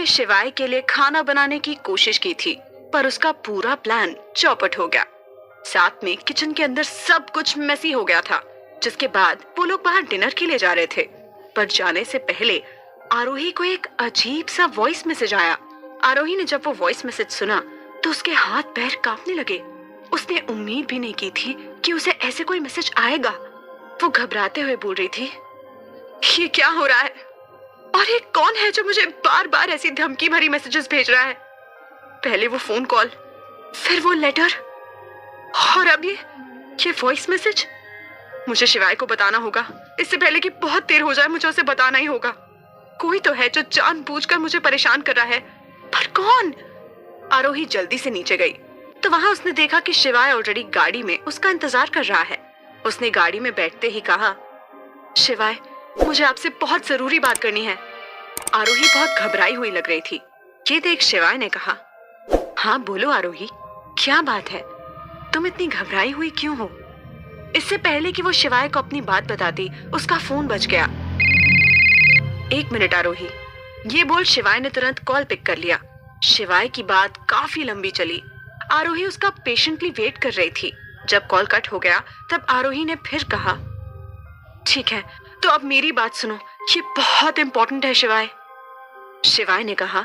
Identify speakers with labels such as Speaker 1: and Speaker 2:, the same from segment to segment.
Speaker 1: ने शिवाय के लिए खाना बनाने की कोशिश की थी, पर उसका पूरा प्लान चौपट हो गया। साथ में किचन के अंदर सब कुछ मेसी हो गया था, जिसके बाद वो लोग बाहर डिनर के लिए जा रहे थे। पर जाने से पहले आरोही को एक अजीब सा वॉइस मैसेज आया। आरोही ने जब वो वॉइस मैसेज सुना तो उसके हाथ पैर कांपने लगे। उसने उम्मीद भी नहीं की थी कि उसे ऐसे कोई मैसेज आएगा। वो घबराते हुए बोल रही थी, ये क्या हो रहा है और ये कौन है जो मुझे बार बार ऐसी धमकी भरी मैसेजेस भेज रहा है। पहले वो फोन कॉल, फिर वो लेटर और अब ये वॉइस मैसेज। मुझे शिवाय को बताना होगा, इससे पहले कि बहुत देर हो जाए। मुझे उसे बताना ही होगा। कोई तो है जो जानबूझकर मुझे परेशान कर रहा है, पर कौन? आरोही जल्दी से नीचे गई तो वहां उसने देखा कि शिवाय ऑलरेडी गाड़ी में उसका इंतजार कर रहा है। उसने गाड़ी में बैठते ही कहा, शिवाय, मुझे आपसे बहुत जरूरी बात करनी है। आरोही बहुत घबराई हुई लग रही थी। ये देख शिवाय ने कहा, हाँ बोलो आरोही, क्या बात है? तुम इतनी घबराई हुई क्यों हो? इससे पहले कि वो शिवाय को अपनी बात बताती, उसका फोन बज गया। 1 मिनट आरोही, ये बोल शिवाय ने तुरंत कॉल पिक कर लिया। शिवाय की बात काफी लंबी चली। आरोही उसका पेशेंटली वेट कर रही थी। जब कॉल कट हो गया तब आरोही ने फिर कहा, ठीक है, तो अब मेरी बात सुनो, ये बहुत इंपॉर्टेंट है शिवाय। शिवाय ने कहा,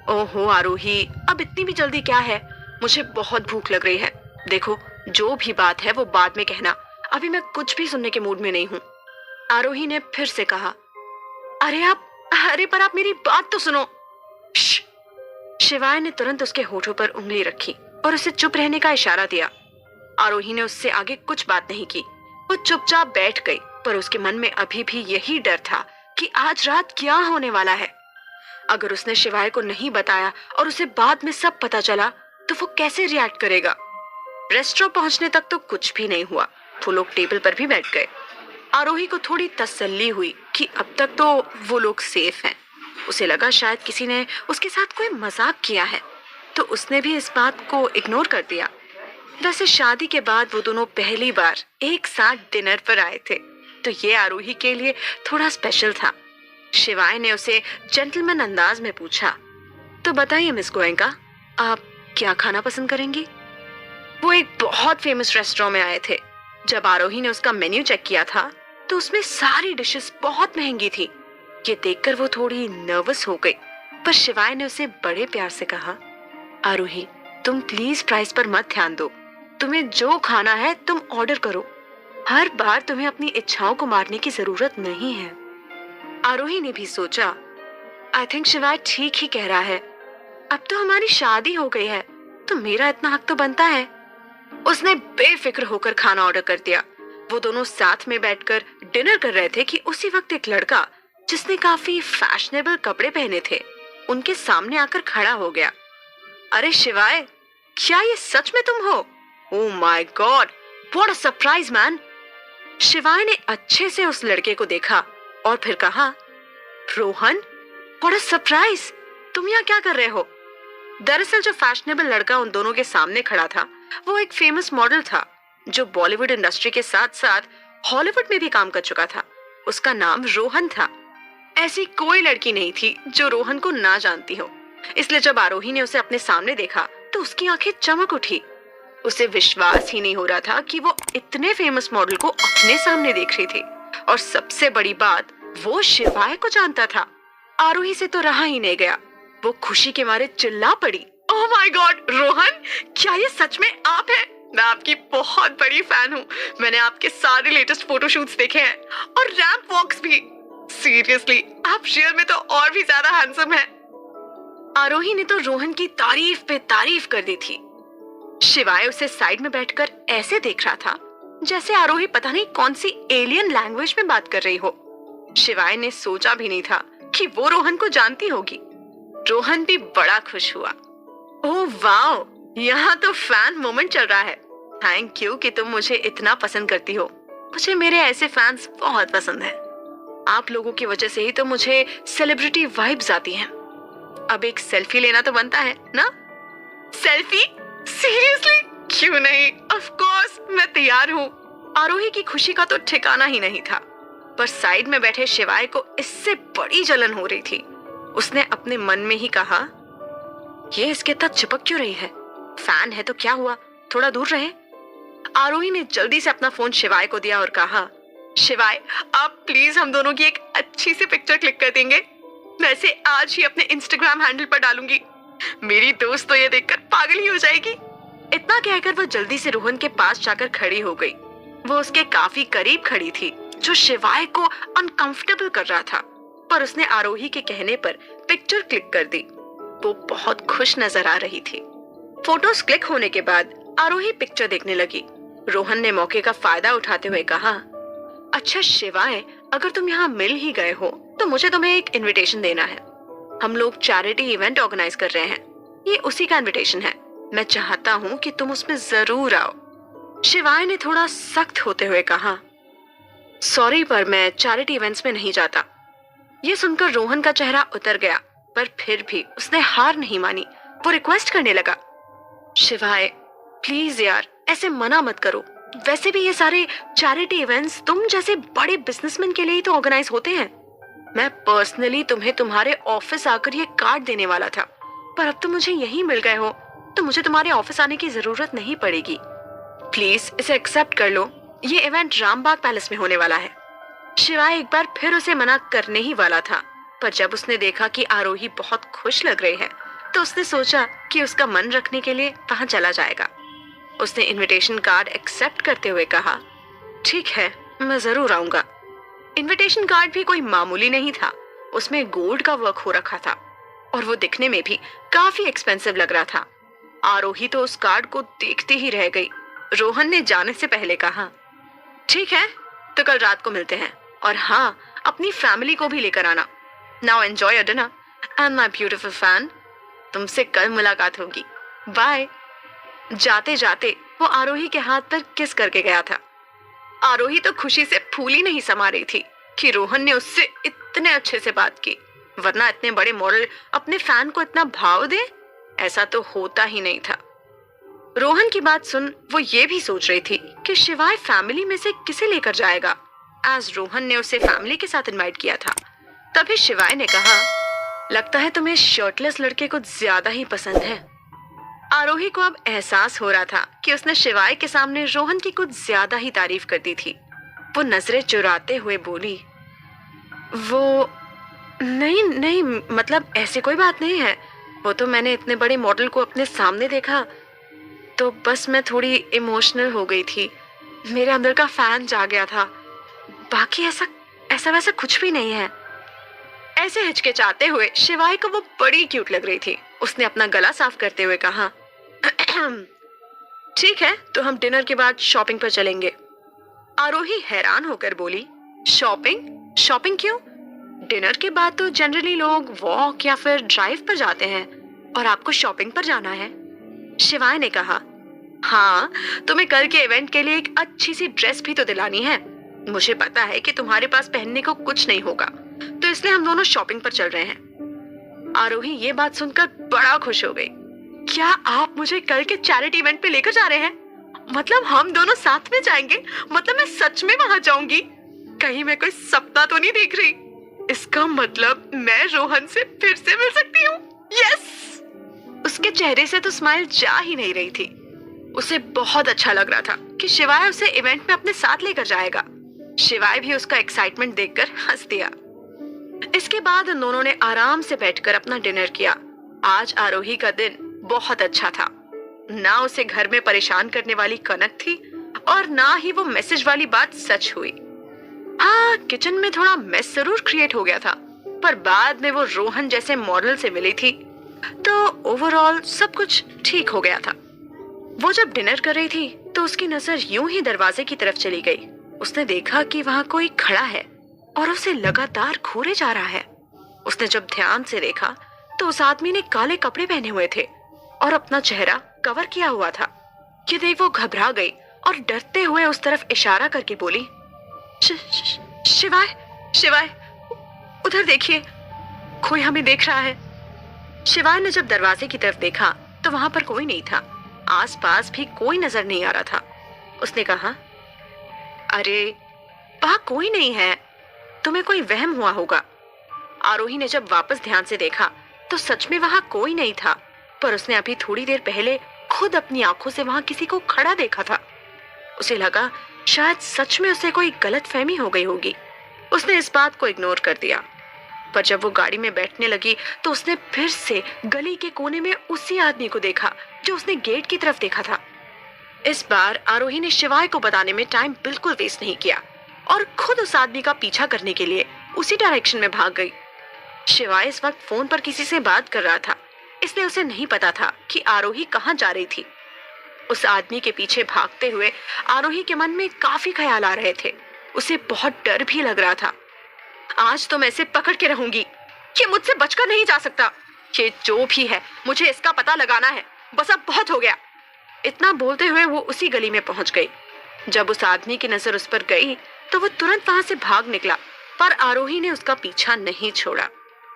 Speaker 1: ओहो आरोही, अब इतनी भी जल्दी क्या है? मुझे बहुत भूख लग रही है। देखो, जो भी बात है वो बाद में कहना, अभी मैं कुछ भी सुनने के मूड में नहीं हूँ। आरोही ने फिर से कहा, अरे पर आप मेरी बात तो सुनो। शिवाय ने तुरंत उसके होठों पर उंगली रखी और उसे चुप रहने का इशारा दिया। आरोही ने उससे आगे कुछ बात नहीं की। वो चुपचाप बैठ गई, पर उसके मन में अभी भी यही डर था कि आज रात क्या होने वाला है। अगर उसने शिवाय को नहीं बताया और उसे बाद में सब पता चला तो वो कैसे रिएक्ट करेगा। रेस्टोरेंट पहुंचने तक तो कुछ भी नहीं हुआ। वो लोग टेबल पर भी बैठ गए। आरोही को थोड़ी तसल्ली हुई कि अब तक तो वो लोग सेफ हैं। उसे लगा शायद किसी ने उसके साथ कोई मजाक किया है, तो उसने भी इस बात को इग्नोर कर दिया। वैसे शादी के बाद वो दोनों पहली बार एक साथ डिनर पर आए थे, तो ये आरोही के लिए थोड़ा स्पेशल था। शिवाय ने उसे जेंटलमैन अंदाज में पूछा, तो बताइए मिस गोयनका, आप क्या खाना पसंद करेंगी? वो एक बहुत फेमस रेस्टोरेंट में आए थे। जब आरोही ने उसका मेन्यू चेक किया था तो उसमें सारी डिशेस बहुत महंगी थी। ये देखकर वो थोड़ी नर्वस हो गई, पर शिवाय ने उसे बड़े प्यार से कहा, आरोही, तुम प्लीज प्राइस पर मत ध्यान दो। तुम्हें जो खाना है तुम ऑर्डर करो। हर बार तुम्हें अपनी इच्छाओं को मारने की जरूरत नहीं है। आरोही ने भी सोचा, आई थिंक शिवाय ठीक ही कह रहा है। अब तो हमारी शादी हो गई है, तो मेरा इतना हक तो बनता है। उसने बेफिक्र होकर खाना ऑर्डर कर दिया। वो दोनों साथ में बैठकर डिनर कर रहे थे कि उसी वक्त एक लड़का, जिसने काफी फैशनेबल कपड़े पहने थे, उनके सामने आकर खड़ा हो गया। अरे शिवाय, क्या ये सच में तुम हो? Oh my God, what a surprise man. शिवाय ने अच्छे से उस लड़के को देखा और फिर कहा, रोहन, व्हाट अ सरप्राइज, तुम यहाँ क्या कर रहे हो? दरअसल जो फैशनेबल लड़का उन दोनों के सामने खड़ा था, वो एक फेमस मॉडल था जो बॉलीवुड इंडस्ट्री के साथ साथ हॉलीवुड में भी काम कर चुका था। उसका नाम रोहन था। ऐसी कोई लड़की नहीं थी जो रोहन को ना जानती हो। इसलिए जब आरोही ने उसे अपने सामने देखा तो उसकी आंखें चमक उठी। उसे विश्वास ही नहीं हो रहा था कि वो इतने फेमस मॉडल को अपने सामने देख रही थी, और सबसे बड़ी बात, वो शिवाय को जानता था। आरोही से तो रहा ही नहीं गया। वो खुशी के मारे चिल्ला पड़ी, ओह माय गॉड रोहन, क्या ये सच में आप हैं? मैं आपकी बहुत बड़ी फैन हूँ। मैंने आपके सारे लेटेस्ट फोटोशूट्स देखे हैं और रैंप वॉक्स भी। सीरियसली, आप रियल में तो और भी ज्यादा हैंडसम हैं। आरोही ने तो रोहन की तारीफ पे तारीफ कर दी थी। शिवाय उसे साइड में बैठकर ऐसे देख रहा था जैसे आरोही पता नहीं कौन सी एलियन लैंग्वेज में बात कर रही हो। शिवाय ने सोचा भी नहीं था कि वो रोहन को जानती होगी। रोहन भी बड़ा खुश हुआ। ओह वाओ, यहाँ तो फैन मोमेंट चल रहा है। थैंक यू कि तुम मुझे इतना पसंद करती हो। मुझे मेरे ऐसे फैंस बहुत पसंद है। आप लोगों की वजह से ही तो मुझे सेलिब्रिटी वाइब्स आती हैं। अब एक सेल्फी लेना तो बनता है ना? सेल्फी? सीरियसली? क्यों नहीं, ऑफ कोर्स, मैं तैयार हूँ। आरोही की खुशी का तो ठिकाना ही नहीं था, पर साइड में बैठे शिवाय को इससे बड़ी जलन हो रही थी। उसने अपने मन में ही कहा, ये इसके तक चिपक क्यों रही है? फैन है तो क्या हुआ, थोड़ा दूर रहे। आरोही ने जल्दी से अपना फोन शिवाय को दिया और कहा, शिवाय आप प्लीज हम दोनों की एक अच्छी सी पिक्चर क्लिक कर देंगे। मैं इसे आज ही अपने इंस्टाग्राम हैंडल पर डालूंगी। मेरी दोस्त तो ये देखकर पागल ही हो जाएगी। इतना कहकर वो जल्दी से रोहन के पास जाकर खड़ी हो गई। वो उसके काफी करीब खड़ी थी, जो शिवाय को अनकंफर्टेबल कर रहा था, पर उसने आरोही के कहने पर पिक्चर क्लिक कर दी। वो बहुत खुश नजर आ रही थी। फोटोज क्लिक होने के बाद आरोही पिक्चर देखने लगी। रोहन ने मौके का फायदा उठाते हुए कहा, अच्छा शिवाय, अगर तुम यहाँ मिल ही गए हो तो मुझे तुम्हें एक इनविटेशन देना है। हम लोग चैरिटी इवेंट ऑर्गेनाइज कर रहे हैं, ये उसी का इनविटेशन है। मैं चाहता हूँ कि तुम उसमें जरूर आओ। शिवाय ने थोड़ा सख्त होते हुए कहा, सॉरी पर मैं चैरिटी इवेंट्स में नहीं जाता। ये सुनकर रोहन का चेहरा उतर गया, पर फिर भी उसने हार नहीं मानी। वो रिक्वेस्ट करने लगा, शिवाय प्लीज यार ऐसे मना मत करो। वैसे भी ये सारे चैरिटी इवेंट्स तुम जैसे बड़े बिजनेसमैन के लिए ही तो ऑर्गेनाइज होते हैं। मैं पर्सनली तुम्हें तुम्हारे ऑफिस आकर ये कार्ड देने वाला था, पर अब तुम मुझे यहीं मिल गए हो तो मुझे तुम्हारे ऑफिस आने की जरूरत नहीं पड़ेगी। प्लीज इसे एक्सेप्ट कर लो। ये इवेंट रामबाग पैलेस में होने वाला है। शिवाय एक बार फिर उसे मना करने ही वाला था, पर जब उसने देखा कि आरोही बहुत खुश लग रही है तो उसने सोचा कि उसका मन रखने के लिए वहां चला जाएगा। उसने इनविटेशन कार्ड एक्सेप्ट करते हुए कहा, ठीक है मैं जरूर आऊंगा। इनविटेशन कार्ड भी कोई मामूली नहीं था, उसमें गोल्ड का वर्क हो रखा था और वो दिखने में भी काफी एक्सपेंसिव लग रहा था। आरोही तो उस कार्ड को देखते ही रह गई। रोहन ने जाने से पहले कहा, ठीक है तो कल रात को मिलते हैं, और हाँ अपनी फैमिली को भी लेकर आना। Now enjoy your dinner and my beautiful fan. तुमसे कल मुलाकात होगी, बाय। जाते जाते वो आरोही के हाथ पर किस करके गया था। आरोही तो खुशी से फूली नहीं समा रही थी कि रोहन ने उससे इतने अच्छे से बात की, वरना इतने बड़े मॉडल अपने फैन को इतना भाव दे, ऐसा तो होता ही नहीं था। रोहन की बात सुन वो ये भी सोच रही थी कि शिवाय फैमिली में से किसे लेकर जाएगा, आज रोहन ने उसे फैमिली के साथ इनवाइट किया था। तभी शिवाय ने कहा, लगता है तुम्हें शर्टलेस लड़के कुछ ज्यादा ही पसंद है। आरोही को अब एहसास हो रहा था कि उसने शिवाय के सामने रोहन की कुछ ज्यादा ही तारीफ कर दी थी। वो नजरें चुराते हुए बोली, वो नहीं नहीं, मतलब ऐसी कोई बात नहीं है। वो तो मैंने इतने बड़े मॉडल को अपने सामने देखा तो बस मैं थोड़ी इमोशनल हो गई थी, मेरे अंदर का फैन जाग गया था। बाकी ऐसा वैसा कुछ भी नहीं है। ऐसे हिचकिचाते हुए शिवाय को वो बड़ी क्यूट लग रही थी। उसने अपना गला साफ करते हुए कहा, ठीक है तो हम डिनर के बाद शॉपिंग पर चलेंगे। आरोही हैरान होकर बोली, शॉपिंग? शॉपिंग क्यों? डिनर के बाद तो जनरली लोग वॉक या फिर ड्राइव पर जाते हैं, और आपको शॉपिंग पर जाना है? शिवाय ने कहा, हाँ तुम्हें कल के इवेंट के लिए एक अच्छी सी ड्रेस भी तो दिलानी है। मुझे पता है कि तुम्हारे पास पहनने को कुछ नहीं होगा, तो इसलिए हम दोनों शॉपिंग पर चल रहे हैं। आरोही ये बात सुनकर बड़ा खुश हो गई। क्या आप मुझे कल के चैरिटी इवेंट पे लेकर जा रहे हैं? मतलब हम दोनों साथ में जाएंगे? मतलब मैं सच में वहां जाऊंगी? कहीं मैं कोई सपना तो नहीं देख रही? इसका मतलब मैं रोहन से फिर से मिल सकती हूँ। यस! उसके चेहरे से तो स्माइल जा ही नहीं रही थी। उसे बहुत अच्छा लग रहा था कि शिवाय उसे इवेंट में अपने साथ लेकर जाएगा। शिवाय भी उसका एक्साइटमेंट देखकर हंस दिया। इसके बाद उन दोनों ने आराम से बैठकर अपना डिनर किया। आज आरोही का दिन बहुत अच्छा था। ना उसे घर में परेशान करने वाली कनक थी और ना ही वो मैसेज वाली बात सच हुई। हाँ, किचन में थोड़ा मेस जरूर क्रिएट हो गया था, पर बाद में वो रोहन जैसे मॉडल से मिली थी, तो ओवरऑल सब कुछ ठीक हो गया था। वो जब डिनर कर रही थी तो उसकी नजर यूं ही दरवाजे की तरफ चली गई। उसने देखा कि वहां कोई खड़ा है और उसे लगातार घूरे जा रहा है। उसने जब ध्यान से देखा तो उस आदमी ने काले कपड़े पहने हुए थे और अपना चेहरा कवर किया हुआ था। ये देख वो घबरा गई और डरते हुए उस तरफ इशारा करके बोली, शिवाय, शिवाय, उधर देखिए, कोई हमें देख रहा है। शिवाय ने जब दरवाजे की तरफ देखा तो वहां पर कोई नहीं था, आसपास भी कोई नजर नहीं आ रहा था। उसने कहा, अरे वहां कोई नहीं है, तुम्हें कोई वहम हुआ होगा। आरोही ने जब वापस ध्यान से देखा तो सच में वहां कोई नहीं था, पर उसने अभी थोड़ी देर पहले खुद अपनी आंखों से वहां किसी को खड़ा देखा था। उसे लगा शायद सच में उसे कोई गलतफहमी हो गई होगी। उसने इस बात को इग्नोर कर दिया, पर जब वो गाड़ी में बैठने लगी तो उसने फिर से गली के कोने में उसी आदमी को देखा जो उसने गेट की तरफ देखा था। इस बार आरोही ने शिवाय को बताने में टाइम बिल्कुल वेस्ट नहीं किया और खुद उस आदमी का पीछा करने के लिए उसी डायरेक्शन में भाग गई। शिवाय इस वक्त फोन पर किसी से बात कर रहा था, इसलिए उसे नहीं पता था कि आरोही कहाँ जा रही थी। उस आदमी के पीछे भागते हुए आरोही के मन में काफी ख्याल आ रहे थे। उसे बहुत डर भी लग रहा था। आज तो मैं इसे पकड़ के रहूंगी, ये मुझसे बचकर नहीं जा सकता। ये जो भी है मुझे इसका पता लगाना है, बस अब बहुत हो गया। इतना बोलते हुए वो उसी गली में पहुंच गई। जब उस आदमी की नजर उस पर गई तो वो तुरंत वहां से भाग निकला, पर आरोही ने उसका पीछा नहीं छोड़ा।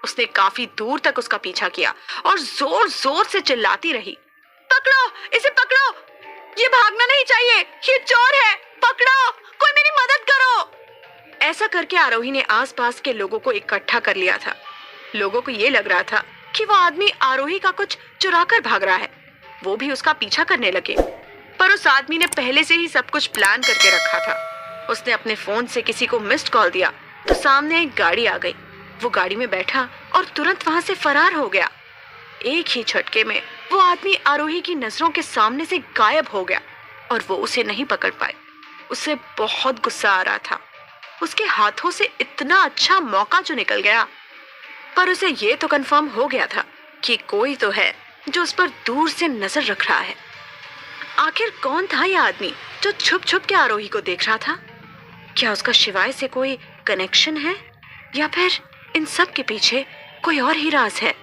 Speaker 1: उसने काफी दूर तक उसका पीछा किया और जोर जोर से चिल्लाती रही, पकड़ो, इसे पकड़ो, ये भागना नहीं चाहिए, ये चोर है, पकड़ो, कोई मेरी मदद करो। ऐसा करके आरोही ने आसपास के लोगों को इकट्ठा कर लिया था। लोगों को ये लग रहा था कि वो आदमी आरोही का कुछ चुरा कर भाग रहा है। वो भी उसका पीछा करने लगे, पर उस आदमी ने पहले से ही सब कुछ प्लान करके रखा था। उसने अपने फोन से किसी को मिस्ड कॉल दिया तो सामने एक गाड़ी आ गई। वो गाड़ी में बैठा और तुरंत वहां से फरार हो गया। एक ही झटके में वो आदमी आरोही की नजरों के सामने से गायब हो गया और वो उसे नहीं पकड़ पाए। उसे बहुत गुस्सा आ रहा था। उसके हाथों से इतना अच्छा मौका जो निकल गया, पर उसे ये तो कंफर्म हो गया था कि कोई तो है जो उस पर दूर से नजर रख रहा है। आखिर कौन था यह आदमी जो छुप छुप के आरोही को देख रहा था? क्या उसका शिवाय से कोई कनेक्शन है, या फिर इन सब के पीछे कोई और ही राज है